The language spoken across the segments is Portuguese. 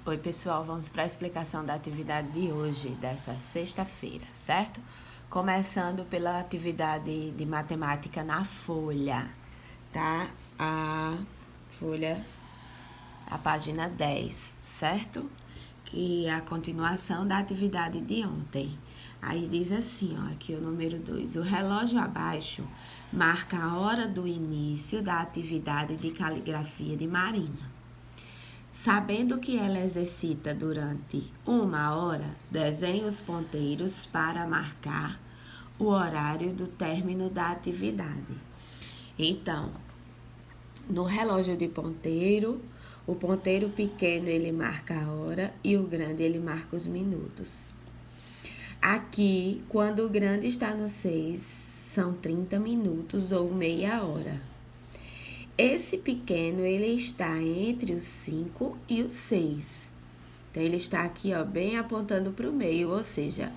Oi, pessoal, vamos para a explicação da atividade de hoje, dessa sexta-feira, certo? Começando pela atividade de matemática na folha, tá? A folha, a página 10, certo? Que é a continuação da atividade de ontem. Aí diz assim, ó, aqui o número 2. O relógio abaixo marca a hora do início da atividade de caligrafia de Marina. Sabendo que ela exercita durante 1 hora, desenhe os ponteiros para marcar o horário do término da atividade. Então, no relógio de ponteiro, o ponteiro pequeno ele marca a hora e o grande ele marca os minutos. Aqui, quando o grande está no 6, são 30 minutos ou meia hora. Esse pequeno, ele está entre os 5 e os 6. Então, ele está aqui, ó, bem apontando para o meio, ou seja,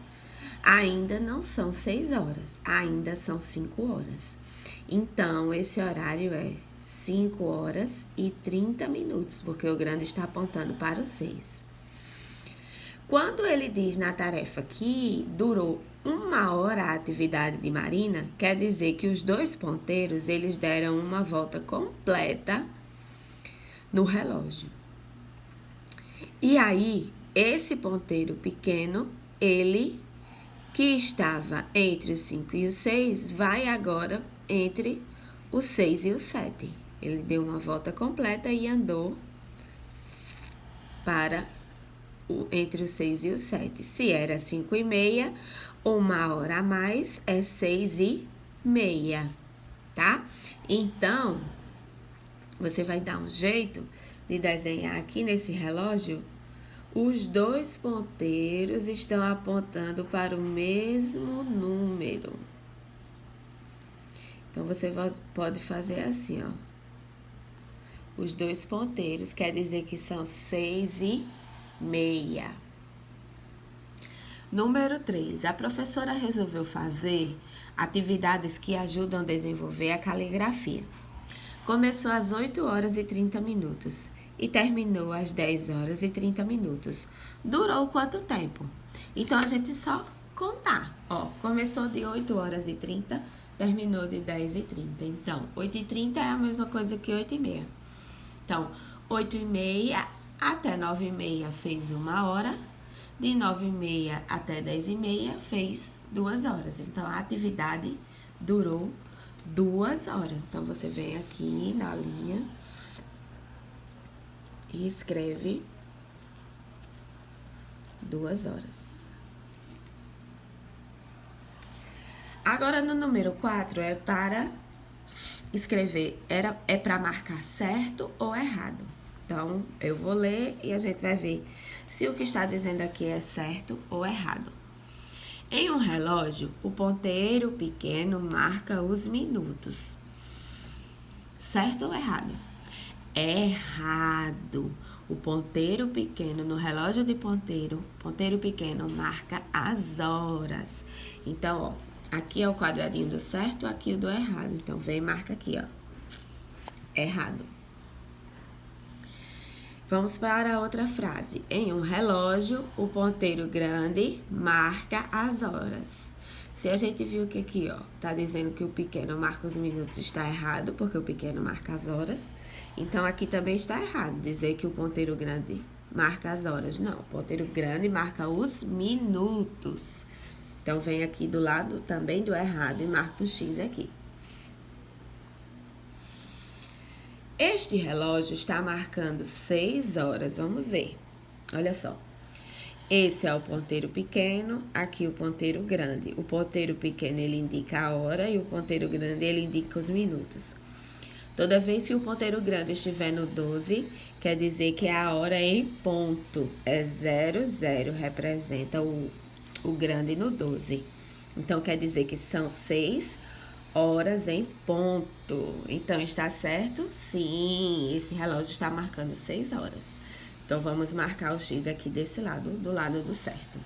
ainda não são 6 horas, ainda são 5 horas. Então, esse horário é 5 horas e 30 minutos, porque o grande está apontando para o 6. Quando ele diz na tarefa que durou 1 hora a atividade de Marina, quer dizer que os dois ponteiros, eles deram uma volta completa no relógio. E aí, esse ponteiro pequeno, ele que estava entre os 5 e os 6, vai agora entre os 6 e os 7. Ele deu uma volta completa e andou para entre os 6 e os 7. Se era 5:30, 1 hora a mais é 6:30, tá? Então, você vai dar um jeito de desenhar aqui nesse relógio. Os dois ponteiros estão apontando para o mesmo número. Então, você pode fazer assim, ó. Os dois ponteiros quer dizer que são 6:30. Número 3. A professora resolveu fazer atividades que ajudam a desenvolver a caligrafia. Começou às 8 horas e 30 minutos e terminou às 10 horas e 30 minutos. Durou quanto tempo? Então, a gente só contar. Ó, começou de 8 horas e 30, terminou de 10 e 30. Então, 8 e 30 é a mesma coisa que 8 e meia. Então, 8 e meia até 9 e meia fez 1 hora, de 9 e meia até 10 e meia fez 2 horas. Então, a atividade durou 2 horas. Então, você vem aqui na linha e escreve 2 horas. Agora, no número 4, é para escrever, é para marcar certo ou errado. Então, eu vou ler e a gente vai ver se o que está dizendo aqui é certo ou errado. Em um relógio, o ponteiro pequeno marca os minutos. Certo ou errado? Errado. O ponteiro pequeno, no relógio de ponteiro pequeno marca as horas. Então, ó, aqui é o quadradinho do certo, aqui o do errado. Então, vem e marca aqui, ó. Errado. Vamos para a outra frase. Em um relógio, o ponteiro grande marca as horas. Se a gente viu que aqui, ó, tá dizendo que o pequeno marca os minutos, está errado, porque o pequeno marca as horas. Então, aqui também está errado dizer que o ponteiro grande marca as horas. Não, o ponteiro grande marca os minutos. Então, vem aqui do lado também do errado e marca o X aqui. Este relógio está marcando 6 horas. Vamos ver. Olha só. Esse é o ponteiro pequeno, aqui o ponteiro grande. O ponteiro pequeno, ele indica a hora e o ponteiro grande, ele indica os minutos. Toda vez que o ponteiro grande estiver no 12, quer dizer que a hora é em ponto. É 00, representa o grande no 12. Então, quer dizer que são 6 horas em ponto. Então, está certo? Sim, esse relógio está marcando 6 horas. Então, vamos marcar o X aqui desse lado, do lado do certo.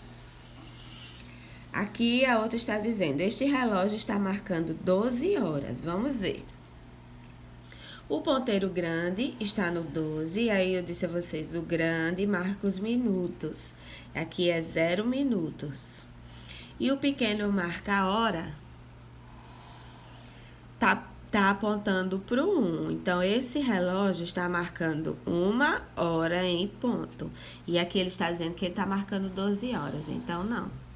Aqui, a outra está dizendo, este relógio está marcando 12 horas. Vamos ver. O ponteiro grande está no 12, aí eu disse a vocês, o grande marca os minutos. Aqui é 0 minutos. E o pequeno marca a hora, tá apontando para o 1. Então, esse relógio está marcando 1h em ponto. E aqui ele está dizendo que ele está marcando 12 horas. Então,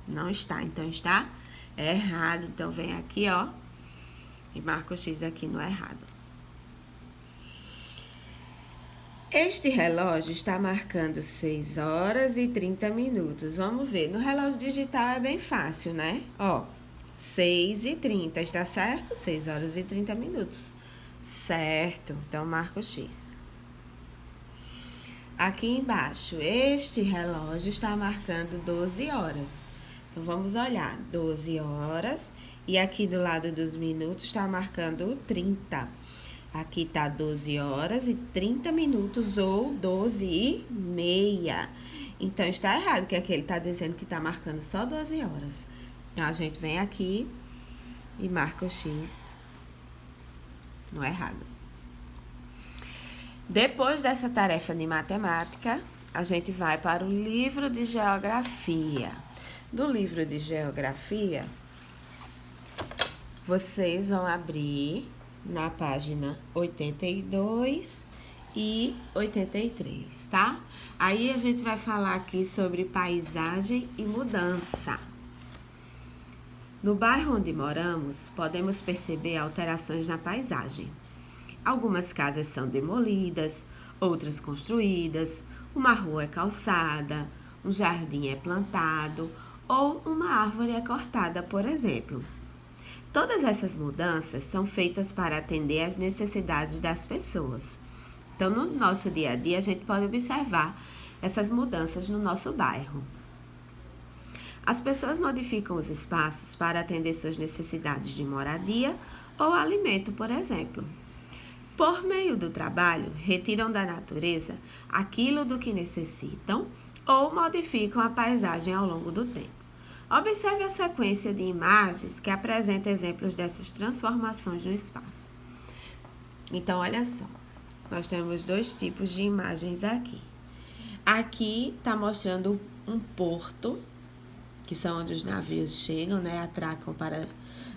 não está. Então, está errado. Então, vem aqui, ó, e marca o X aqui no errado. Este relógio está marcando 6 horas e 30 minutos. Vamos ver. No relógio digital é bem fácil, né? Ó, 6h30, está certo? 6 horas e 30 minutos. Certo. Então, marca o X. Aqui embaixo, este relógio está marcando 12 horas. Então, vamos olhar. 12 horas. E aqui do lado dos minutos está marcando 30. Aqui tá 12 horas e 30 minutos ou 12h30. Então, está errado, que aqui ele tá dizendo que tá marcando só 12 horas. Então, a gente vem aqui e marca o X no errado. Depois dessa tarefa de matemática, a gente vai para o livro de geografia. Do livro de geografia, vocês vão abrir na página 82 e 83, tá? Aí a gente vai falar aqui sobre paisagem e mudança. No bairro onde moramos, podemos perceber alterações na paisagem. Algumas casas são demolidas, outras construídas, uma rua é calçada, um jardim é plantado ou uma árvore é cortada, por exemplo. Todas essas mudanças são feitas para atender às necessidades das pessoas. Então, no nosso dia a dia, a gente pode observar essas mudanças no nosso bairro. As pessoas modificam os espaços para atender suas necessidades de moradia ou alimento, por exemplo. Por meio do trabalho, retiram da natureza aquilo do que necessitam ou modificam a paisagem ao longo do tempo. Observe a sequência de imagens que apresenta exemplos dessas transformações no espaço. Então, olha só, nós temos 2 tipos de imagens aqui. Aqui está mostrando um porto, que são onde os navios chegam, né, atracam para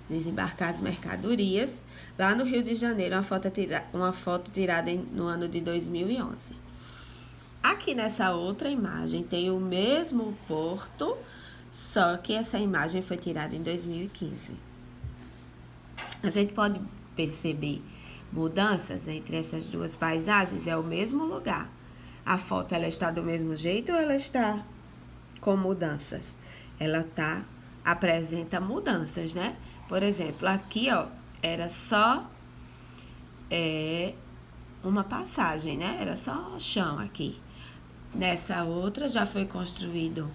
desembarcar as mercadorias. Lá no Rio de Janeiro, uma foto tirada no ano de 2011. Aqui nessa outra imagem tem o mesmo porto, só que essa imagem foi tirada em 2015. A gente pode perceber mudanças entre essas 2 paisagens, é o mesmo lugar. A foto, ela está do mesmo jeito ou ela está com mudanças? Ela apresenta mudanças, né? Por exemplo, aqui, ó, era só uma passagem, né? Era só chão aqui. Nessa outra já foi construído,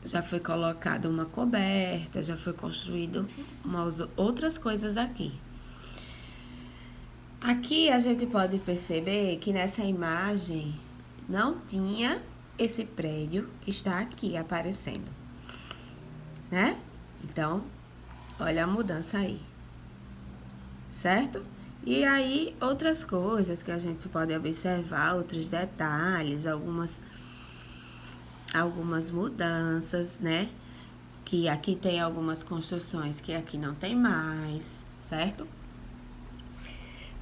já foi colocada uma coberta, já foi construído outras coisas aqui. Aqui a gente pode perceber que nessa imagem não tinha esse prédio que está aqui aparecendo, né? Então, olha a mudança aí, certo? E aí, outras coisas que a gente pode observar, outros detalhes, algumas mudanças, né? Que aqui tem algumas construções que aqui não tem mais, certo?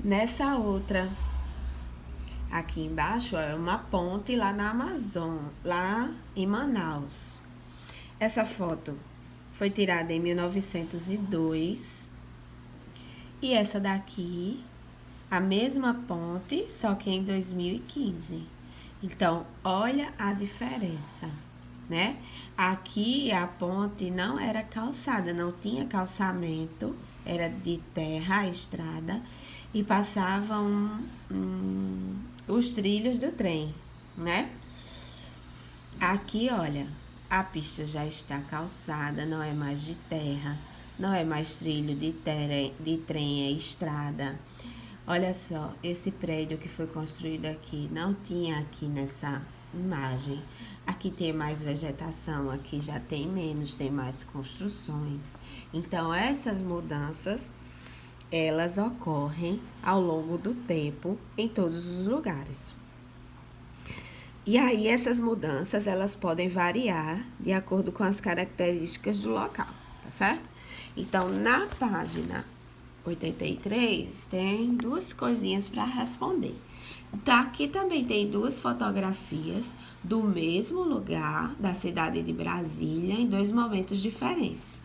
Nessa outra, aqui embaixo, é uma ponte lá na Amazônia, lá em Manaus. Essa foto foi tirada em 1902. E essa daqui, a mesma ponte, só que em 2015. Então, olha a diferença, né? Aqui a ponte não era calçada, não tinha calçamento, era de terra a estrada e passavam os trilhos do trem, né? Aqui, olha, a pista já está calçada, não é mais de terra, não é mais trilho de trem, é estrada. Olha só, esse prédio que foi construído aqui, não tinha aqui nessa imagem. Aqui tem mais vegetação, aqui já tem menos, tem mais construções. Então, essas mudanças elas ocorrem ao longo do tempo em todos os lugares. E aí essas mudanças, elas podem variar de acordo com as características do local, tá certo? Então, na página 83, tem duas coisinhas para responder. Então, aqui também tem duas fotografias do mesmo lugar da cidade de Brasília em dois momentos diferentes.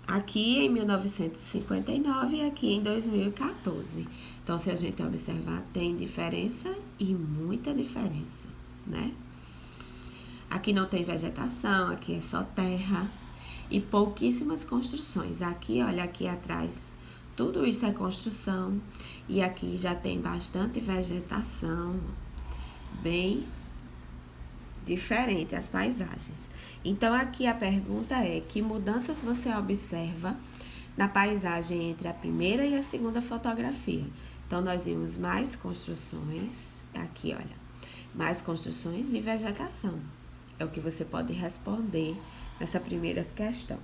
Aqui em 1959 e aqui em 2014. Então, se a gente observar, tem diferença e muita diferença, né? Aqui não tem vegetação, aqui é só terra e pouquíssimas construções. Aqui, olha, aqui atrás, tudo isso é construção e aqui já tem bastante vegetação, bem diferente as paisagens. Então, aqui a pergunta é: que mudanças você observa na paisagem entre a primeira e a segunda fotografia? Então, nós vimos mais construções, aqui, olha, mais construções e vegetação. É o que você pode responder nessa primeira questão.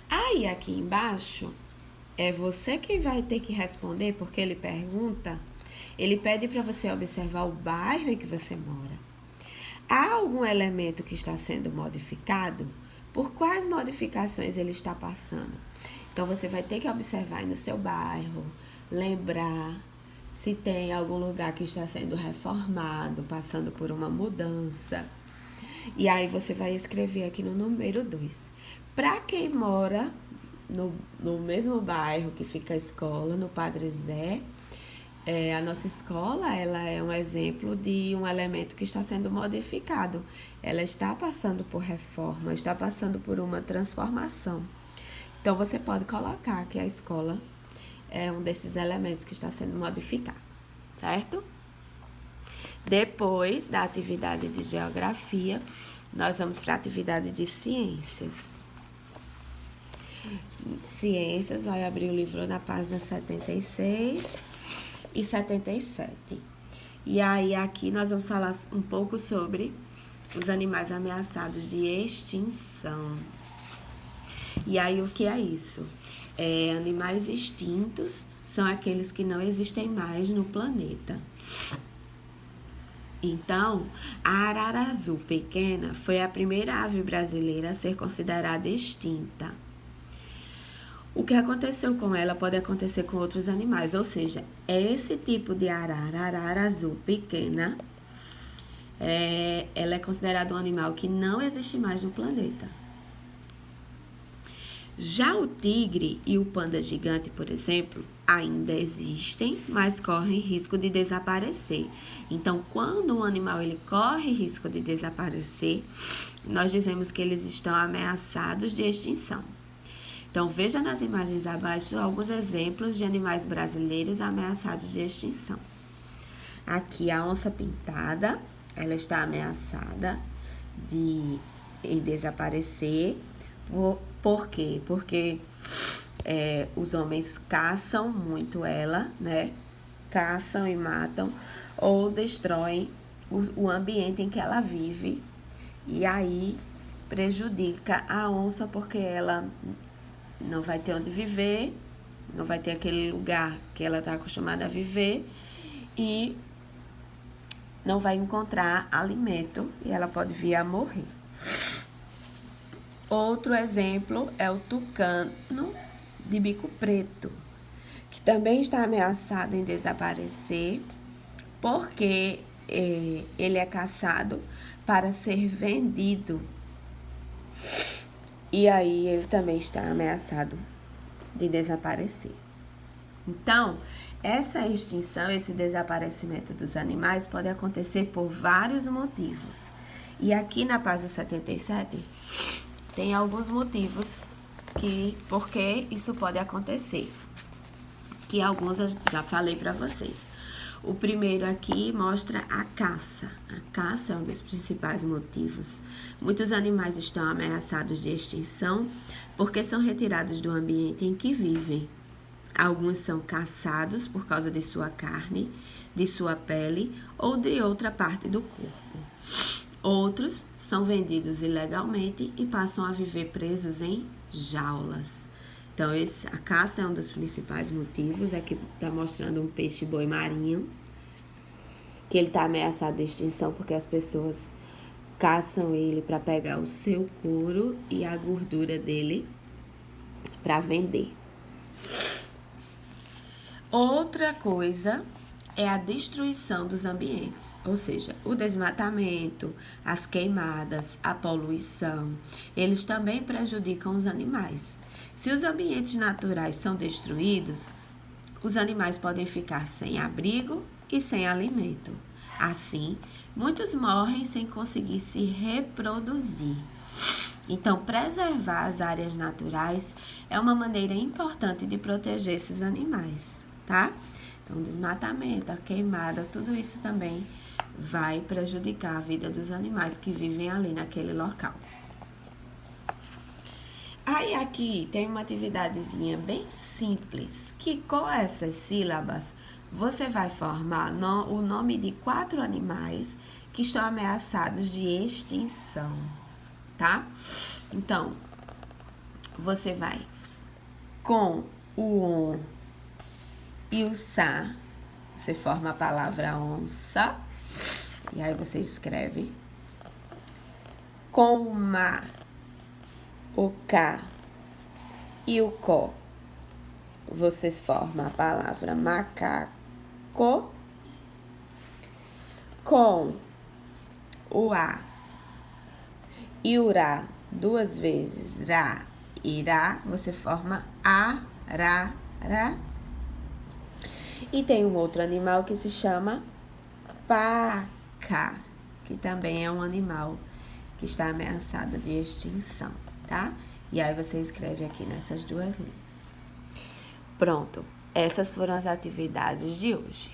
Aí, aqui embaixo, é você quem vai ter que responder, porque ele pede para você observar o bairro em que você mora. Há algum elemento que está sendo modificado? Por quais modificações ele está passando? Então, você vai ter que observar aí no seu bairro, lembrar se tem algum lugar que está sendo reformado, passando por uma mudança. E aí, você vai escrever aqui no número 2. Para quem mora no mesmo bairro que fica a escola, no Padre Zé, a nossa escola, ela é um exemplo de um elemento que está sendo modificado. Ela está passando por reforma, está passando por uma transformação. Então, você pode colocar que a escola é um desses elementos que está sendo modificado, certo? Depois da atividade de geografia, nós vamos para a atividade de ciências. Ciências, vai abrir o livro na página 76 e 77. E aí, aqui nós vamos falar um pouco sobre os animais ameaçados de extinção. E aí, o que é isso? Animais extintos são aqueles que não existem mais no planeta. Então, a arara azul pequena foi a primeira ave brasileira a ser considerada extinta. O que aconteceu com ela pode acontecer com outros animais, ou seja, esse tipo de arara azul pequena, ela é considerada um animal que não existe mais no planeta. Já o tigre e o panda gigante, por exemplo, ainda existem, mas correm risco de desaparecer. Então, quando um animal ele corre risco de desaparecer, nós dizemos que eles estão ameaçados de extinção. Então, veja nas imagens abaixo alguns exemplos de animais brasileiros ameaçados de extinção. Aqui a onça pintada, ela está ameaçada de desaparecer. Por quê? Porque os homens caçam muito ela, né? Caçam e matam ou destroem o ambiente em que ela vive. E aí prejudica a onça porque ela não vai ter onde viver, não vai ter aquele lugar que ela está acostumada a viver e não vai encontrar alimento e ela pode vir a morrer. Outro exemplo é o tucano de bico preto, que também está ameaçado em desaparecer porque ele é caçado para ser vendido. E aí ele também está ameaçado de desaparecer. Então, essa extinção, esse desaparecimento dos animais pode acontecer por vários motivos. E aqui na página 77 tem alguns motivos por que isso pode acontecer. Que alguns eu já falei para vocês. O primeiro aqui mostra a caça. A caça é um dos principais motivos. Muitos animais estão ameaçados de extinção porque são retirados do ambiente em que vivem. Alguns são caçados por causa de sua carne, de sua pele ou de outra parte do corpo. Outros são vendidos ilegalmente e passam a viver presos em jaulas. Então, a caça é um dos principais motivos. Aqui tá mostrando um peixe-boi marinho, que ele tá ameaçado de extinção porque as pessoas caçam ele para pegar o seu couro e a gordura dele para vender. Outra coisa é a destruição dos ambientes, ou seja, o desmatamento, as queimadas, a poluição, eles também prejudicam os animais. Se os ambientes naturais são destruídos, os animais podem ficar sem abrigo e sem alimento. Assim, muitos morrem sem conseguir se reproduzir. Então, preservar as áreas naturais é uma maneira importante de proteger esses animais, tá? Então, desmatamento, a queimada, tudo isso também vai prejudicar a vida dos animais que vivem ali naquele local. Aí aqui tem uma atividadezinha bem simples, que com essas sílabas você vai formar o nome de 4 animais que estão ameaçados de extinção, tá? Então, você vai com o on e o sa, você forma a palavra onça, e aí você escreve com o ma, o K e o có, vocês formam a palavra macaco. Com o A e o Ra 2 vezes, Ra, Irá, você forma arara. E tem um outro animal que se chama paca, que também é um animal que está ameaçado de extinção, tá? E aí você escreve aqui nessas 2 linhas. Pronto, essas foram as atividades de hoje.